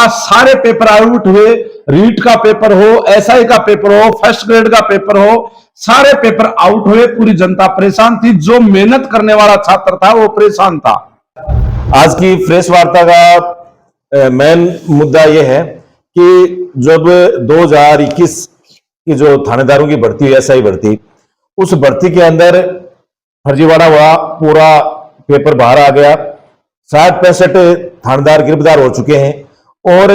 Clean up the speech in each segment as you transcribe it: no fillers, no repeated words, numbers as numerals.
आज सारे paper out हुए, रीट का पेपर हो, एसआई का पेपर हो, फर्स्ट ग्रेड का पेपर हो, सारे पेपर आउट हुए। पूरी जनता परेशान थी, जो मेहनत करने वाला छात्र था वो परेशान था। आज की प्रेस वार्ता का मेन मुद्दा यह है कि जब 2021 की जो थानेदारों की भर्ती हुई, एसआई भर्ती, उस भर्ती के अंदर फर्जीवाड़ा हुआ, पूरा पेपर बाहर आ गया। 60-65 थानेदार गिरफ्तार हो चुके हैं और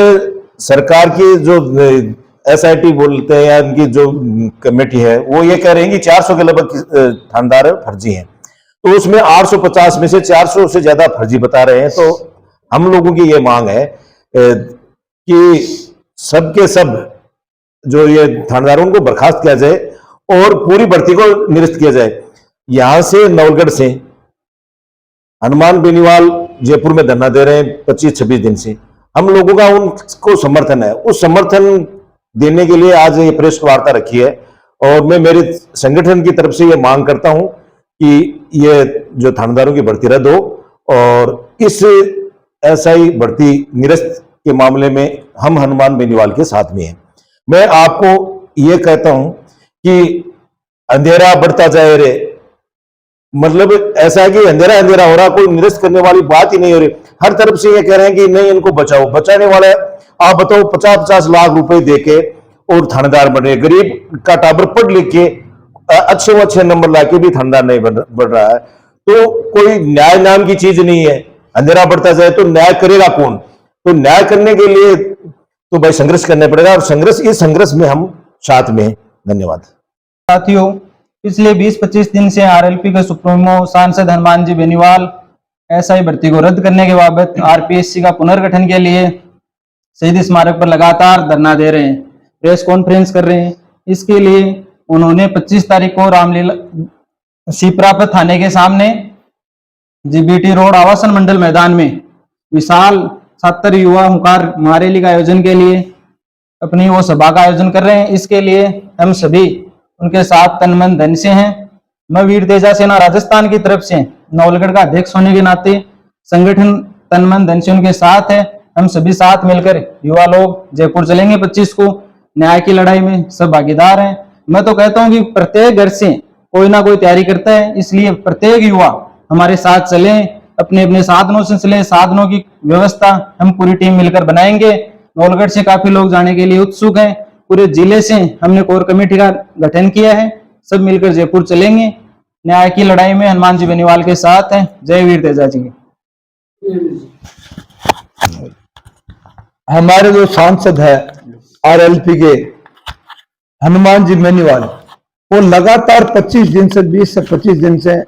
सरकार की जो एसआईटी बोलते हैं या इनकी जो कमेटी है वो ये कह रहे हैं कि 400 के लगभग थानेदार फर्जी हैं। तो उसमें 850 में से 400 से ज्यादा फर्जी बता रहे हैं। तो हम लोगों की ये मांग है कि सबके सब जो ये थानेदारों को बर्खास्त किया जाए और पूरी भर्ती को निरस्त किया जाए। यहां से नवलगढ़ से हनुमान बेनीवाल जयपुर में धरना दे रहे हैं 25-26 दिन से। हम लोगों का उनको समर्थन है, उस समर्थन देने के लिए आज ये प्रेस वार्ता रखी है। और मैं मेरे संगठन की तरफ से ये मांग करता हूं कि ये जो थानेदारों की भर्ती रद्द हो और इस एसआई भर्ती निरस्त के मामले में हम हनुमान बेनीवाल के साथ में हैं। मैं आपको ये कहता हूं कि अंधेरा बढ़ता जाए रे, मतलब ऐसा है कि अंधेरा अंधेरा हो रहा, कोई निरस्त करने वाली बात ही नहीं हो रही। हर तरफ से ये कह रहे हैं कि नहीं इनको बचाओ, बचाने वाला आप बताओ 50-50 लाख रुपए देके और थानेदार बने। गरीब का टाबर पढ़ लिख के अच्छे नंबर लाके भी थानेदार नहीं बढ़ रहा है। तो कोई न्याय नाम की चीज नहीं है। अंधेरा बढ़ता जाए तो न्याय करेगा कौन? तो न्याय करने के लिए तो भाई संघर्ष करना पड़ेगा और इस संघर्ष में हम साथ में हैं। धन्यवाद साथियों। पिछले 20-25 दिन से आरएलपी के सुप्रीमो सांसद हनुमान जी बेनीवाल एसआई भर्ती को रद्द करने के बाबत आरपीएससी का पुनर्गठन के लिए शहीद स्मारक पर लगातार धरना दे रहे हैं, प्रेस कॉन्फ्रेंस कर रहे हैं। इसके लिए उन्होंने 25 तारीख को रामलीला सीपरापत थाने के सामने जीबीटी रोड आवासन मंडल मैदान में विशाल छात्र युवा हुंकार महारैली का आयोजन के लिए अपनी वो सभा का आयोजन कर रहे हैं। इसके लिए हम सभी उनके साथ तन मन धन से हैं। मैं वीर तेजा सेना राजस्थान की तरफ से नवलगढ़ का अध्यक्ष होने के नाते संगठन तन मन धन से उनके साथ है। हम सभी साथ मिलकर युवा लोग जयपुर चलेंगे 25 को। न्याय की लड़ाई में सब भागीदार हैं। मैं तो कहता हूं कि प्रत्येक घर से कोई ना कोई तैयारी करता है, इसलिए प्रत्येक युवा हमारे साथ चले, अपने अपने साधनों से चले। साधनों की व्यवस्था हम पूरी टीम मिलकर बनाएंगे। नवलगढ़ से काफी लोग जाने के लिए उत्सुक हैं। पूरे जिले से हमने कोर कमेटी का गठन किया है, सब मिलकर जयपुर चलेंगे। न्याय की लड़ाई में हनुमान जी बेनीवाल के साथ हैं। जय वीर तेजा जी। हमारे जो सांसद है आरएलपी के हनुमान जी बेनीवाल, वो लगातार 25 दिन से 20 से 25 दिन से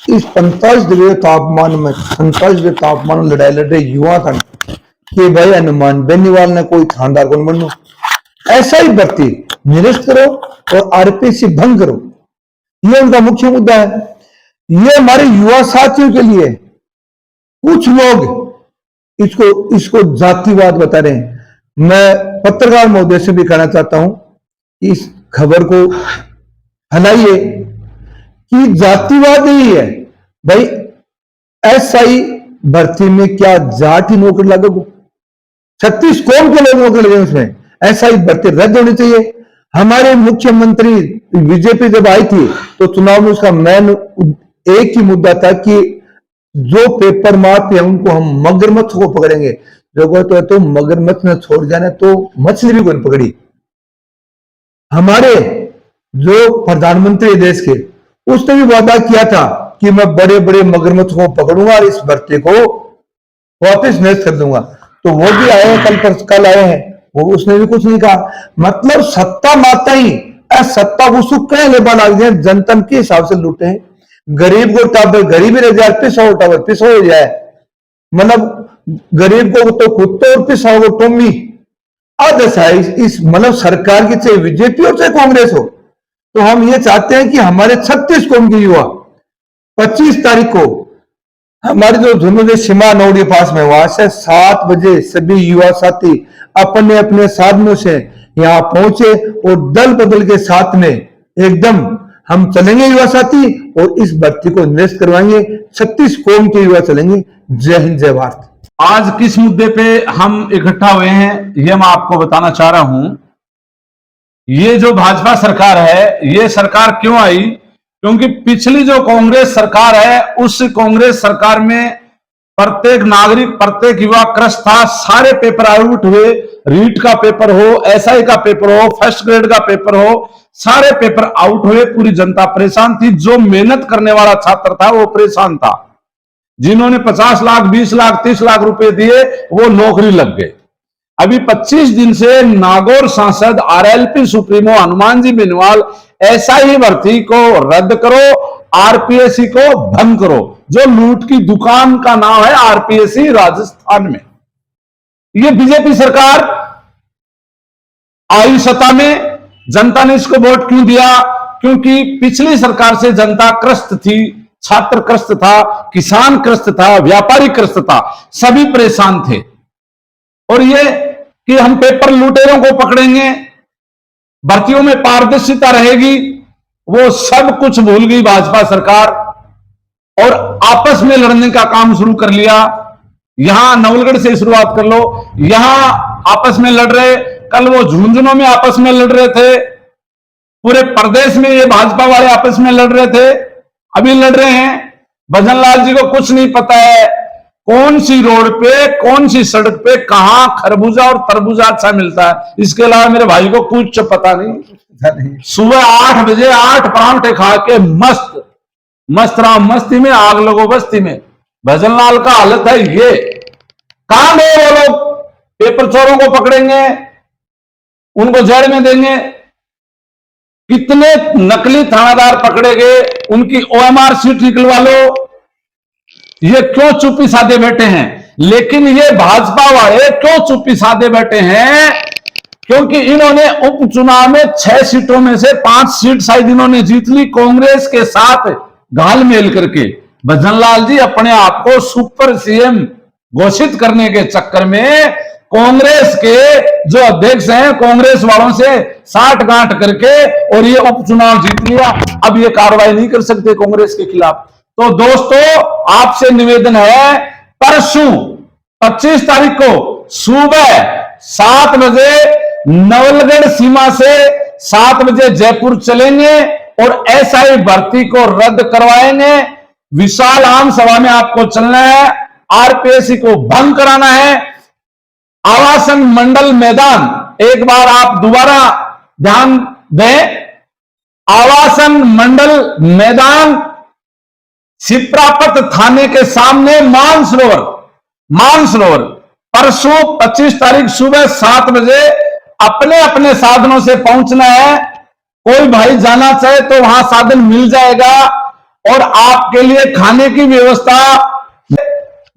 इस 45 डिग्री तापमान में 45 डिग्री तापमान में लड़ाई लड़ रहे युवा था कि भाई हनुमान बेनीवाल ने कोई थानेदार कौन बनो, ऐसा ही भर्ती निरस्त करो और आरपीएससी भंग करो। ये उनका मुख्य मुद्दा है। ये हमारे युवा साथियों के लिए कुछ लोग इसको जातिवाद बता रहे हैं। मैं पत्रकार महोदय से भी कहना चाहता हूं, इस खबर को फैलाइए कि जातिवाद ही है। भाई एसआई भर्ती में क्या जाट ही नौकरी लगेगा? 36 कौम के लोग नौकरी लगे उसमें। ऐसा ही भर्ती रद्द होनी चाहिए। हमारे मुख्यमंत्री बीजेपी जब आई थी तो चुनाव में उसका मेन एक ही मुद्दा था कि जो पेपर मारते हैं उनको हम मगरमच्छ को पकड़ेंगे। जो कहते हैं तो मगरमच्छ ने छोड़ जाने तो मछली भी कोई पकड़ी। हमारे जो प्रधानमंत्री देश के, उसने भी वादा किया था कि मैं बड़े बड़े मगरमच्छ को पकड़ूंगा और इस भर्ती को वापस निरस्त कर दूंगा। तो वो भी आए हैं, कल आए हैं, वो उसने भी कुछ नहीं कहा। मतलब सत्ता माता ही सत्ता को सुख कहे लेबा लाग जाए, जनता के हिसाब से लूटे हैं। गरीब को टावर गरीबी रह जाए, पिसो टावर पिसो हो जाए। मतलब गरीब को तो कुत्ते और पिसाओ को टोमी आदर्श है इस मतलब सरकार की, चाहे बीजेपी हो चाहे कांग्रेस हो। तो हम ये चाहते हैं कि हमारे 36 कौम के युवा 25 तारीख को हमारी जो झुंझुनू सीमा नौड़ी पास में, वहां से 7 बजे सभी युवा साथी अपने अपने साधनों से यहाँ पहुंचे और दल बदल के साथ में एकदम हम चलेंगे युवा साथी और इस भर्ती को निरस्त करवाएंगे। 36 कौम के युवा चलेंगे। जय हिंद, जय भारत। आज किस मुद्दे पे हम इकट्ठा हुए हैं ये मैं आपको बताना चाह रहा हूं। ये जो भाजपा सरकार है, ये सरकार क्यों आई? क्योंकि पिछली जो कांग्रेस सरकार है, उस कांग्रेस सरकार में प्रत्येक नागरिक, प्रत्येक युवा क्रश था। सारे पेपर आउट हुए, रीट का पेपर हो, एसआई का पेपर हो, फर्स्ट ग्रेड का पेपर हो, सारे पेपर आउट हुए। पूरी जनता परेशान थी। जो मेहनत करने वाला छात्र था वो परेशान था। जिन्होंने 50 लाख, 20 लाख, 30 लाख रुपए दिए वो नौकरी लग गए। अभी 25 दिन से नागौर सांसद RLP supremo Hanuman ji Beniwal SI भर्ती को रद्द करो, आरपीएससी को भंग करो। जो लूट की दुकान का नाम है आरपीएससी राजस्थान में। ये बीजेपी सरकार आई सत्ता में, जनता ने इसको वोट क्यों दिया? क्योंकि पिछली सरकार से जनता त्रस्त थी, छात्र त्रस्त था, किसान त्रस्त था, व्यापारी त्रस्त था, सभी परेशान थे। और ये कि हम पेपर लुटेरों को पकड़ेंगे, भर्तियों में पारदर्शिता रहेगी, वो सब कुछ भूल गई भाजपा सरकार और आपस में लड़ने का काम शुरू कर लिया। यहां नवलगढ़ से शुरुआत कर लो, यहां आपस में लड़ रहे, कल वो झुंझुनों में आपस में लड़ रहे थे, पूरे प्रदेश में ये भाजपा वाले आपस में लड़ रहे थे, अभी लड़ रहे हैं। भजनलाल जी को कुछ नहीं पता है कौन सी रोड पे, कौन सी सड़क पे कहां खरबूजा और तरबूजा अच्छा मिलता है। इसके अलावा मेरे भाई को कुछ पता नहीं। सुबह 8 बजे 8 परांठे खा के मस्त मस्त राम, मस्ती में आग लगो बस्ती में। भजनलाल का हालत है ये। कहां गए वो लोग? पेपर चोरों को पकड़ेंगे, उनको जेल में देंगे। कितने नकली थानादार पकड़े गए, उनकी ओएमआर सीट निकलवा लो। ये क्यों चुप्पी साधे बैठे हैं? लेकिन ये भाजपा वाले क्यों चुप्पी साधे बैठे हैं? क्योंकि इन्होंने उपचुनाव में 6 सीटों में से 5 सीट शायद इन्होंने जीत ली कांग्रेस के साथ घालमेल करके। भजनलाल जी अपने आप को सुपर सीएम घोषित करने के चक्कर में कांग्रेस के जो अध्यक्ष हैं, कांग्रेस वालों से साठ गांठ करके और ये उपचुनाव जीत लिया। अब ये कार्रवाई नहीं कर सकते कांग्रेस के खिलाफ। तो दोस्तों आपसे निवेदन है, परसों 25 तारीख को सुबह 7 बजे नवलगढ़ सीमा से 7 बजे जयपुर चलेंगे और एसआई भर्ती को रद्द करवाएंगे। विशाल आम सभा में आपको चलना है, आरपीएससी को भंग कराना है। आवासन मंडल मैदान, एक बार आप दोबारा ध्यान दें, आवासन मंडल मैदान सिप्रापत थाने के सामने मानसरोवर परसों 25 तारीख सुबह 7 बजे अपने अपने साधनों से पहुंचना है। कोई भाई जाना चाहे तो वहां साधन मिल जाएगा और आपके लिए खाने की व्यवस्था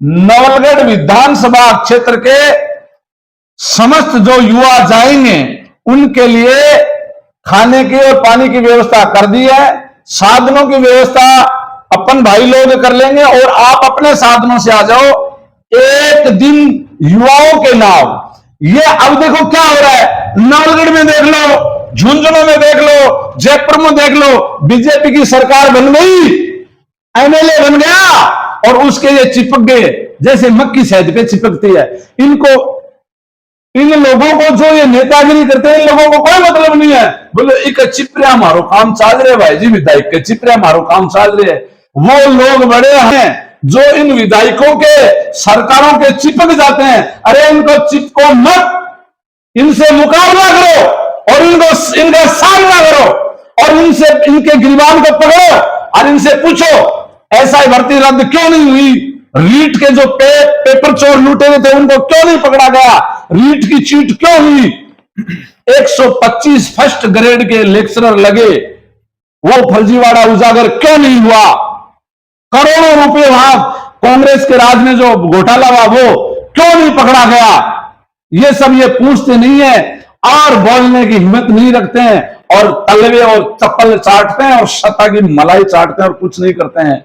नवलगढ़ विधानसभा क्षेत्र के समस्त जो युवा जाएंगे उनके लिए खाने की और पानी की व्यवस्था कर दी है। साधनों की व्यवस्था अपन भाई लोग कर लेंगे और आप अपने साधनों से आ जाओ। एक दिन युवाओं के नाम। ये अब देखो क्या हो रहा है, नवलगढ़ में देख लो, झुंझुनू में देख लो, जयपुर में देख लो, बीजेपी की सरकार बन गई, एमएलए बन गया और उसके ये चिपक गए जैसे मक्की शहद पे चिपकती है। इन लोगों को जो ये नेतागिरी करते हैं, इन लोगों को कोई मतलब नहीं है। बोले एक चिपरिया मारो काम चाल रहे भाई जी, विधायक के चिपरिया मारो काम चाल रहे है। वो लोग बड़े हैं जो इन विधायकों के सरकारों के चिपक जाते हैं। अरे इनको चिपको मत, इनसे मुकाबला करो और इनका सामना करो और इनसे इनके गिरबान को पकड़ो और इनसे पूछो एसआई भर्ती रद्द क्यों नहीं हुई? रीट के जो पेपर चोर लूटे हुए थे उनको क्यों नहीं पकड़ा गया? रीट की चीट क्यों हुई? 125 फर्स्ट ग्रेड के लेक्चरर लगे, वो फर्जीवाड़ा उजागर क्यों नहीं हुआ? करोड़ों रुपए वहां कांग्रेस के राज में जो घोटाला हुआ वो क्यों नहीं पकड़ा गया? ये सब ये पूछते नहीं है और बोलने की हिम्मत नहीं रखते हैं और तलवे और चप्पल चाटते हैं और शता की मलाई चाटते हैं और कुछ नहीं करते हैं।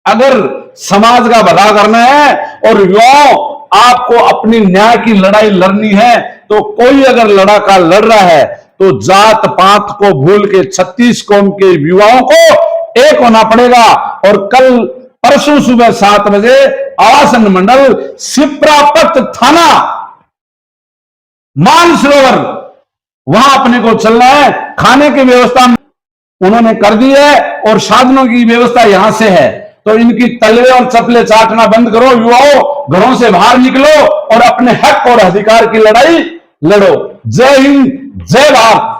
अगर समाज का भला करना है और युवाओं आपको अपनी न्याय की लड़ाई लड़नी है तो कोई अगर लड़ाका लड़ रहा है तो जात पात को भूल के 36 कौम के युवाओं को एक होना पड़ेगा। और कल परसों सुबह 7 बजे आवासन मंडल, सिप्रापत थाना, मानसरोवर, वहां अपने को चलना है। खाने की व्यवस्था उन्होंने कर दी है और साधनों की व्यवस्था यहां से है। तो इनकी तलवे और चपले चाटना बंद करो युवाओं, घरों से बाहर निकलो और अपने हक और अधिकार की लड़ाई लड़ो। जय हिंद, जय भारत।